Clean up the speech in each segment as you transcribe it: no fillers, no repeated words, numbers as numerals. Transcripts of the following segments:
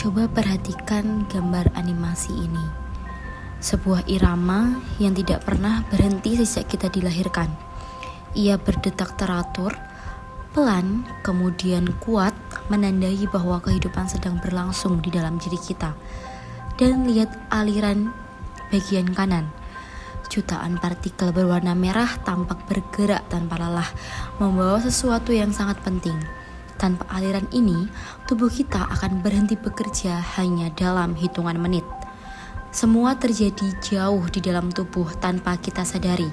Coba perhatikan gambar animasi ini. Sebuah irama yang tidak pernah berhenti sejak kita dilahirkan. Ia berdetak teratur, pelan, kemudian kuat, menandai bahwa kehidupan sedang berlangsung di dalam diri kita. Dan lihat aliran bagian kanan. Jutaan partikel berwarna merah tampak bergerak tanpa lelah, membawa sesuatu yang sangat penting. Tanpa aliran ini, tubuh kita akan berhenti bekerja hanya dalam hitungan menit. Semua terjadi jauh di dalam tubuh tanpa kita sadari.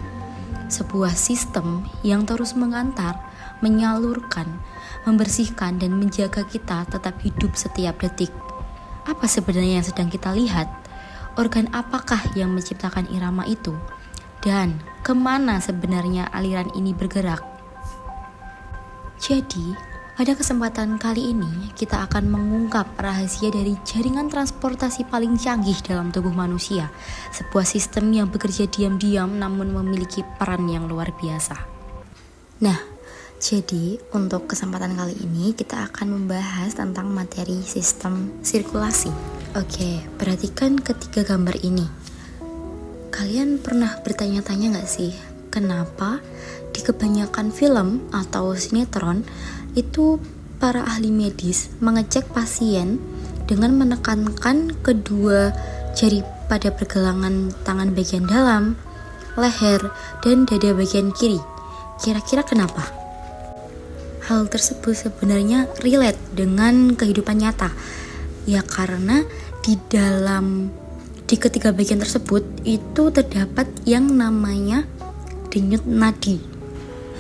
Sebuah sistem yang terus mengantar, menyalurkan, membersihkan, dan menjaga kita tetap hidup setiap detik. Apa sebenarnya yang sedang kita lihat? Organ apakah yang menciptakan irama itu? Dan kemana sebenarnya aliran ini bergerak? Jadi, pada kesempatan kali ini, kita akan mengungkap rahasia dari jaringan transportasi paling canggih dalam tubuh manusia. Sebuah sistem yang bekerja diam-diam namun memiliki peran yang luar biasa. Nah, jadi untuk kesempatan kali ini kita akan membahas tentang materi sistem sirkulasi. Oke, perhatikan ketiga gambar ini. Kalian pernah bertanya-tanya gak sih, kenapa di kebanyakan film atau sinetron itu para ahli medis mengecek pasien dengan menekankan kedua jari pada pergelangan tangan bagian dalam, leher, dan dada bagian kiri. Kira-kira kenapa? Hal tersebut sebenarnya relate dengan kehidupan nyata. Ya karena di ketiga bagian tersebut itu terdapat yang namanya denyut nadi.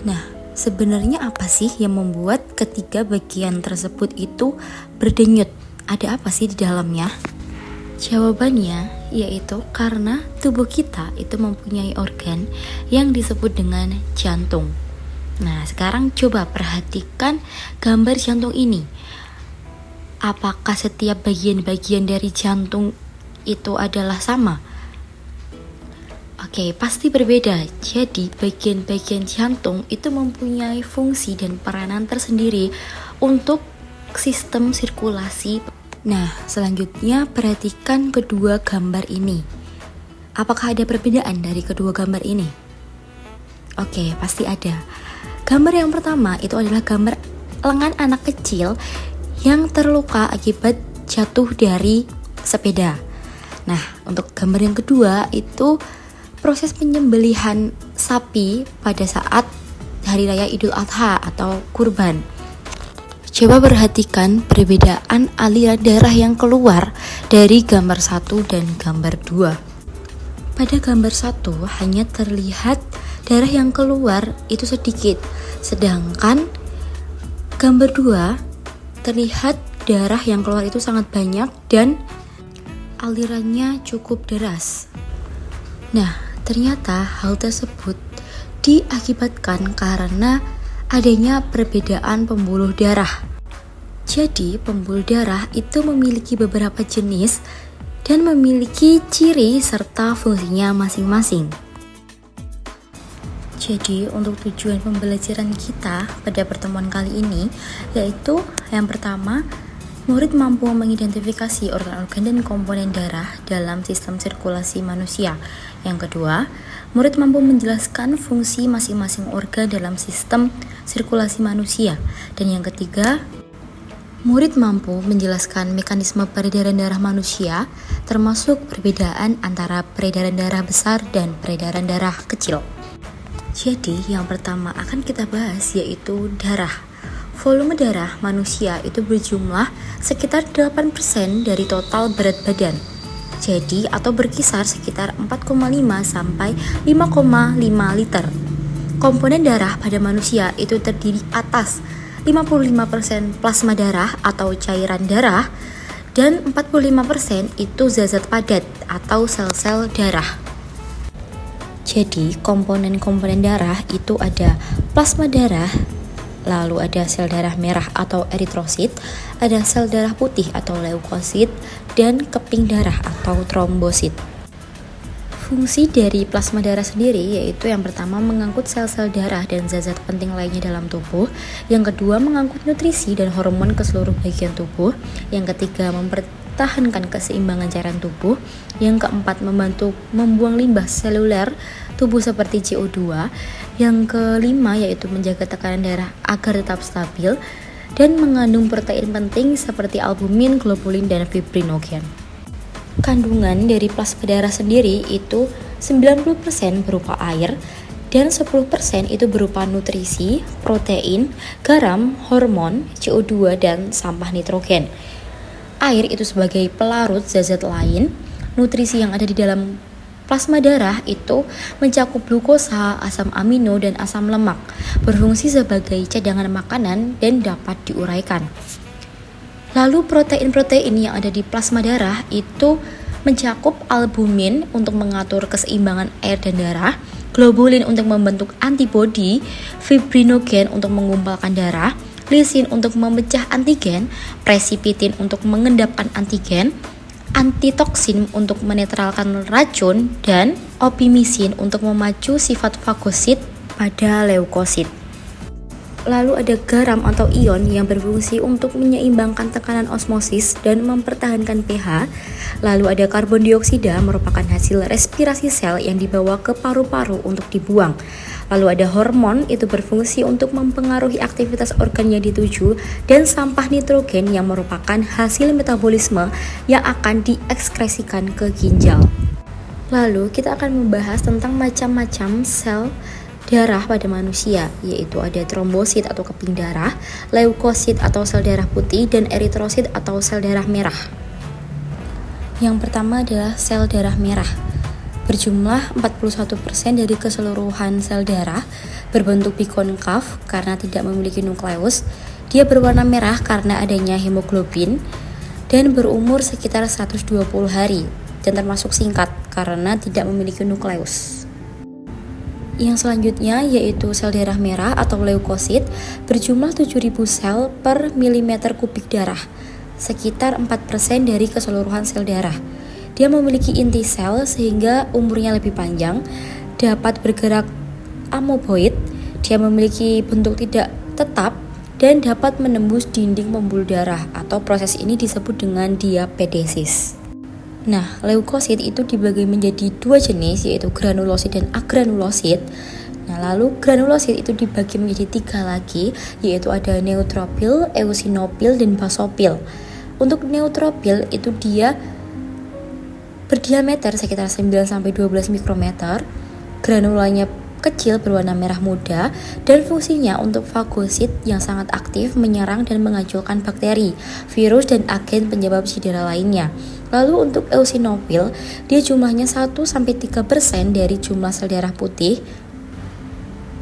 Nah, sebenarnya apa sih yang membuat ketiga bagian tersebut itu berdenyut? Ada apa sih di dalamnya? Jawabannya yaitu karena tubuh kita itu mempunyai organ yang disebut dengan jantung. Nah, sekarang coba perhatikan gambar jantung ini. Apakah setiap bagian-bagian dari jantung itu adalah sama? Oke, pasti berbeda. Jadi, bagian-bagian jantung itu mempunyai fungsi dan peranan tersendiri untuk sistem sirkulasi. Nah, selanjutnya perhatikan kedua gambar ini. Apakah ada perbedaan dari kedua gambar ini? Oke, pasti ada. Gambar yang pertama itu adalah gambar lengan anak kecil yang terluka akibat jatuh dari sepeda. Nah, untuk gambar yang kedua itu proses penyembelihan sapi pada saat Hari Raya Idul Adha atau kurban. Coba perhatikan perbedaan aliran darah yang keluar dari gambar 1 dan gambar 2. Pada gambar 1 hanya terlihat darah yang keluar itu sedikit, sedangkan gambar 2 terlihat darah yang keluar itu sangat banyak dan alirannya cukup deras. Nah, ternyata hal tersebut diakibatkan karena adanya perbedaan pembuluh darah. Jadi, pembuluh darah itu memiliki beberapa jenis dan memiliki ciri serta fungsinya masing-masing. Jadi, untuk tujuan pembelajaran kita pada pertemuan kali ini, yaitu yang pertama, murid mampu mengidentifikasi organ-organ dan komponen darah dalam sistem sirkulasi manusia. Yang kedua, murid mampu menjelaskan fungsi masing-masing organ dalam sistem sirkulasi manusia. Dan yang ketiga, murid mampu menjelaskan mekanisme peredaran darah manusia, termasuk perbedaan antara peredaran darah besar dan peredaran darah kecil. Jadi, yang pertama akan kita bahas yaitu darah. Volume darah manusia itu berjumlah sekitar 8% dari total berat badan. Jadi, atau berkisar sekitar 4,5 sampai 5,5 liter. Komponen darah pada manusia itu terdiri atas 55% plasma darah atau cairan darah dan 45% itu zat-zat padat atau sel-sel darah. Jadi, komponen-komponen darah itu ada plasma darah, lalu ada sel darah merah atau eritrosit, ada sel darah putih atau leukosit, dan keping darah atau trombosit. Fungsi dari plasma darah sendiri yaitu yang pertama mengangkut sel-sel darah dan zat-zat penting lainnya dalam tubuh, yang kedua mengangkut nutrisi dan hormon ke seluruh bagian tubuh, yang ketiga mempertahankan keseimbangan cairan tubuh, yang keempat membantu membuang limbah seluler tubuh seperti CO2, yang kelima yaitu menjaga tekanan darah agar tetap stabil, dan mengandung protein penting seperti albumin, globulin, dan fibrinogen. Kandungan dari plasma darah sendiri itu 90% berupa air dan 10% itu berupa nutrisi, protein, garam, hormon, CO2, dan sampah nitrogen. Air itu sebagai pelarut zat-zat lain. Nutrisi yang ada di dalam plasma darah itu mencakup glukosa, asam amino, dan asam lemak, berfungsi sebagai cadangan makanan dan dapat diuraikan. Lalu protein-protein yang ada di plasma darah itu mencakup albumin untuk mengatur keseimbangan air dan darah, globulin untuk membentuk antibodi, fibrinogen untuk mengumpalkan darah, lisin untuk memecah antigen, presipitin untuk mengendapkan antigen, antitoksin untuk menetralkan racun, dan opimisin untuk memacu sifat fagosit pada leukosit. Lalu ada garam atau ion yang berfungsi untuk menyeimbangkan tekanan osmosis dan mempertahankan pH. Lalu ada karbon dioksida merupakan hasil respirasi sel yang dibawa ke paru-paru untuk dibuang. Lalu ada hormon itu berfungsi untuk mempengaruhi aktivitas organ yang dituju, dan sampah nitrogen yang merupakan hasil metabolisme yang akan diekskresikan ke ginjal. Lalu kita akan membahas tentang macam-macam sel darah pada manusia, yaitu ada trombosit atau keping darah, leukosit atau sel darah putih, dan eritrosit atau sel darah merah. Yang pertama adalah sel darah merah. Berjumlah 41% dari keseluruhan sel darah, berbentuk bikonkav karena tidak memiliki nukleus. Dia berwarna merah karena adanya hemoglobin dan berumur sekitar 120 hari dan termasuk singkat karena tidak memiliki nukleus. Yang selanjutnya yaitu sel darah merah atau leukosit, berjumlah 7.000 sel per milimeter kubik darah, sekitar 4% dari keseluruhan sel darah. Dia memiliki inti sel sehingga umurnya lebih panjang, dapat bergerak amoeboid, dia memiliki bentuk tidak tetap, dan dapat menembus dinding pembuluh darah, atau proses ini disebut dengan diapedesis. Nah, leukosit itu dibagi menjadi dua jenis, yaitu granulosit dan agranulosit. Nah, lalu granulosit itu dibagi menjadi tiga lagi, yaitu ada neutropil, eosinofil, dan basofil. Untuk neutropil itu dia berdiameter sekitar 9-12 mikrometer, granulanya kecil berwarna merah muda, dan fungsinya untuk fagosit yang sangat aktif menyerang dan menghancurkan bakteri, virus, dan agen penyebab cedera lainnya. Lalu untuk eosinofil, dia jumlahnya 1-3% dari jumlah sel darah putih.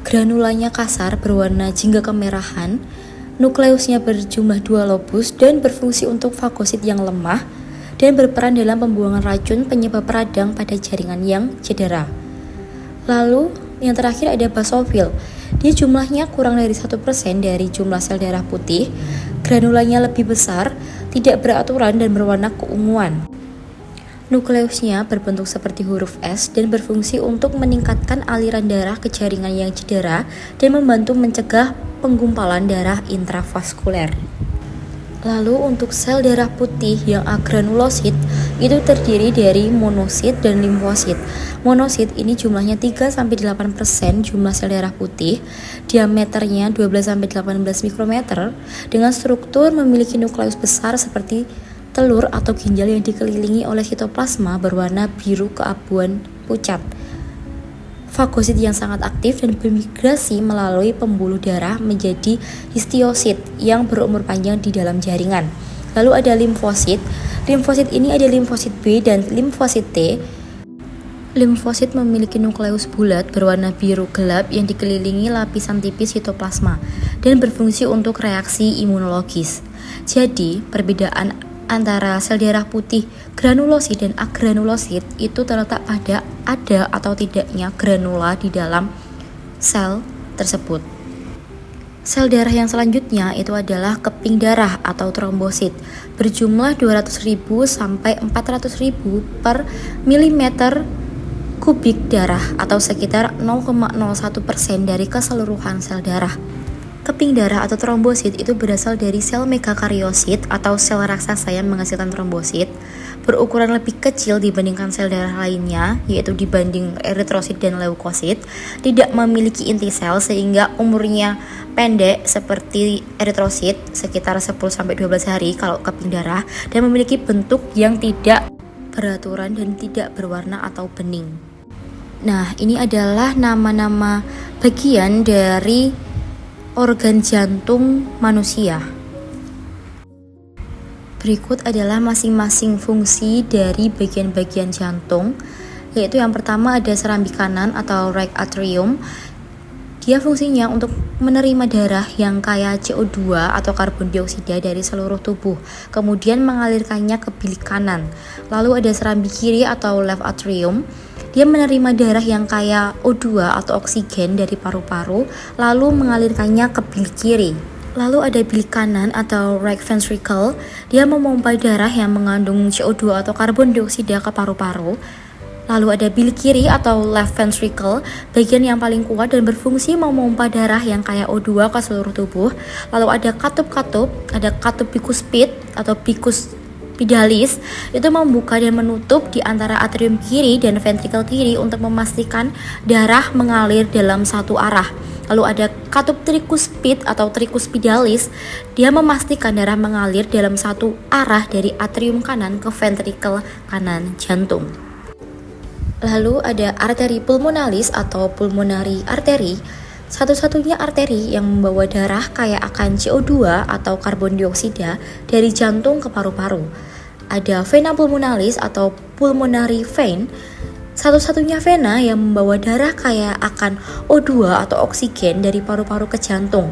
Granulanya kasar berwarna jingga kemerahan, nukleusnya berjumlah 2 lobus dan berfungsi untuk fagosit yang lemah dan berperan dalam pembuangan racun penyebab radang pada jaringan yang cedera. Lalu yang terakhir ada basofil. Dia jumlahnya kurang dari 1% dari jumlah sel darah putih, granulanya lebih besar, tidak beraturan dan berwarna keunguan. Nukleusnya berbentuk seperti huruf S dan berfungsi untuk meningkatkan aliran darah ke jaringan yang cedera dan membantu mencegah penggumpalan darah intravaskuler. Lalu untuk sel darah putih yang agranulosit itu terdiri dari monosit dan limfosit. Monosit ini jumlahnya 3-8% jumlah sel darah putih, diameternya 12-18 mikrometer, dengan struktur memiliki nukleus besar seperti telur atau ginjal yang dikelilingi oleh sitoplasma berwarna biru keabuan pucat. Fagosit yang sangat aktif dan bermigrasi melalui pembuluh darah menjadi histiosit yang berumur panjang di dalam jaringan. Lalu ada limfosit. Limfosit ini ada limfosit B dan limfosit T. Limfosit memiliki nukleus bulat berwarna biru gelap yang dikelilingi lapisan tipis sitoplasma dan berfungsi untuk reaksi imunologis. Jadi, perbedaan antara sel darah putih granulosit dan agranulosit itu terletak pada ada atau tidaknya granula di dalam sel tersebut. Sel darah yang selanjutnya itu adalah keping darah atau trombosit, berjumlah 200.000 sampai 400.000 per milimeter kubik darah atau sekitar 0,01% dari keseluruhan sel darah. Keping darah atau trombosit itu berasal dari sel megakariosit atau sel raksasa yang menghasilkan trombosit, berukuran lebih kecil dibandingkan sel darah lainnya, yaitu dibanding eritrosit dan leukosit, tidak memiliki inti sel sehingga umurnya pendek seperti eritrosit, sekitar 10-12 hari kalau keping darah, dan memiliki bentuk yang tidak beraturan dan tidak berwarna atau bening. Nah, ini adalah nama-nama bagian dari organ jantung manusia. Berikut adalah masing-masing fungsi dari bagian-bagian jantung, yaitu yang pertama ada serambi kanan atau right atrium. Dia fungsinya untuk menerima darah yang kaya CO2 atau karbon dioksida dari seluruh tubuh, kemudian mengalirkannya ke bilik kanan. Lalu ada serambi kiri atau left atrium. Dia menerima darah yang kaya O2 atau oksigen dari paru-paru, lalu mengalirkannya ke bilik kiri. Lalu ada bilik kanan atau right ventricle. Dia memompa darah yang mengandung CO2 atau karbon dioksida ke paru-paru. Lalu ada bilik kiri atau left ventricle, bagian yang paling kuat dan berfungsi memompa darah yang kaya O2 ke seluruh tubuh. Lalu ada katup-katup, ada katup bikuspid atau bikus pidalis, itu membuka dan menutup di antara atrium kiri dan ventrikel kiri untuk memastikan darah mengalir dalam satu arah. Lalu ada katup trikuspid atau trikuspidalis, dia memastikan darah mengalir dalam satu arah dari atrium kanan ke ventrikel kanan jantung. Lalu ada arteri pulmonalis atau pulmonary artery, satu-satunya arteri yang membawa darah kaya akan CO2 atau karbon dioksida dari jantung ke paru-paru. Ada vena pulmonalis atau pulmonary vein, satu-satunya vena yang membawa darah kaya akan O2 atau oksigen dari paru-paru ke jantung.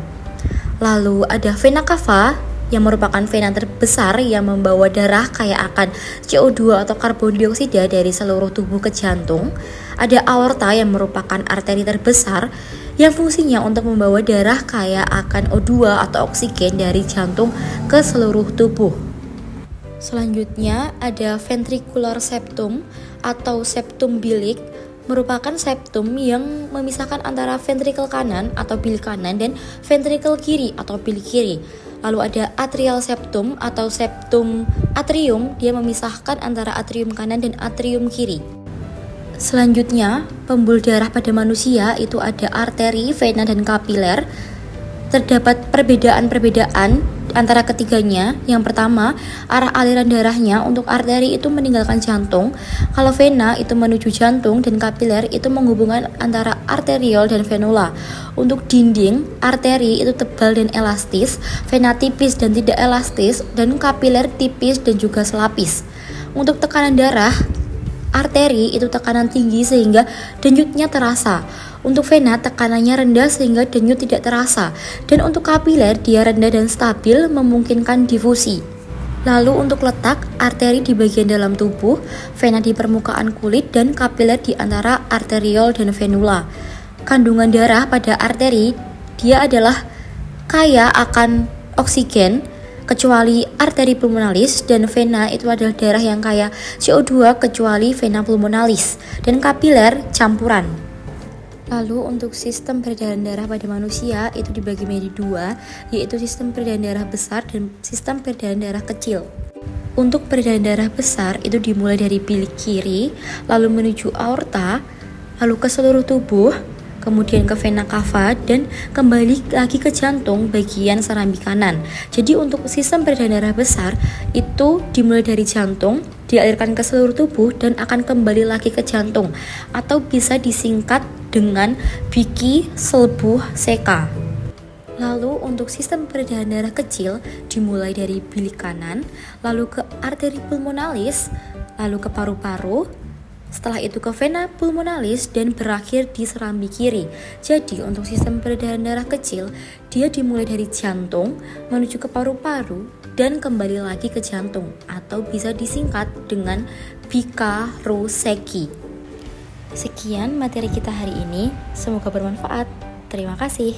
Lalu ada vena cava yang merupakan vena terbesar yang membawa darah kaya akan CO2 atau karbon dioksida dari seluruh tubuh ke jantung. Ada aorta yang merupakan arteri terbesar yang fungsinya untuk membawa darah kaya akan O2 atau oksigen dari jantung ke seluruh tubuh. Selanjutnya ada ventricular septum atau septum bilik, merupakan septum yang memisahkan antara ventrikel kanan atau bilik kanan dan ventrikel kiri atau bilik kiri. Lalu ada atrial septum atau septum atrium, dia memisahkan antara atrium kanan dan atrium kiri. Selanjutnya, pembuluh darah pada manusia itu ada arteri, vena, dan kapiler. Terdapat perbedaan-perbedaan antara ketiganya. Yang pertama, arah aliran darahnya untuk arteri itu meninggalkan jantung, kalau vena itu menuju jantung dan kapiler itu menghubungkan antara arteriol dan venula. Untuk dinding, arteri itu tebal dan elastis, vena tipis dan tidak elastis, dan kapiler tipis dan juga selapis. Untuk tekanan darah, arteri itu tekanan tinggi sehingga denyutnya terasa. Untuk vena tekanannya rendah sehingga denyut tidak terasa, dan untuk kapiler dia rendah dan stabil memungkinkan difusi. Lalu untuk letak, arteri di bagian dalam tubuh, vena di permukaan kulit, dan kapiler di antara arteriol dan venula. Kandungan darah pada arteri dia adalah kaya akan oksigen, kecuali arteri pulmonalis, dan vena itu adalah darah yang kaya CO2 kecuali vena pulmonalis, dan kapiler campuran. Lalu untuk sistem peredaran darah pada manusia itu dibagi menjadi dua, yaitu sistem peredaran darah besar dan sistem peredaran darah kecil. Untuk peredaran darah besar itu dimulai dari bilik kiri, lalu menuju aorta, lalu ke seluruh tubuh, kemudian ke vena cava, dan kembali lagi ke jantung bagian serambi kanan. Jadi untuk sistem peredaran darah besar itu dimulai dari jantung, dialirkan ke seluruh tubuh, dan akan kembali lagi ke jantung, atau bisa disingkat dengan Vicky Selbuh Seka. Lalu untuk sistem peredaran darah kecil dimulai dari bilik kanan, lalu ke arteri pulmonalis, lalu ke paru-paru, setelah itu ke vena pulmonalis, dan berakhir di serambi kiri. Jadi untuk sistem peredaran darah kecil, dia dimulai dari jantung, menuju ke paru-paru, dan kembali lagi ke jantung, atau bisa disingkat dengan Bikaruseki. Sekian materi kita hari ini, semoga bermanfaat. Terima kasih.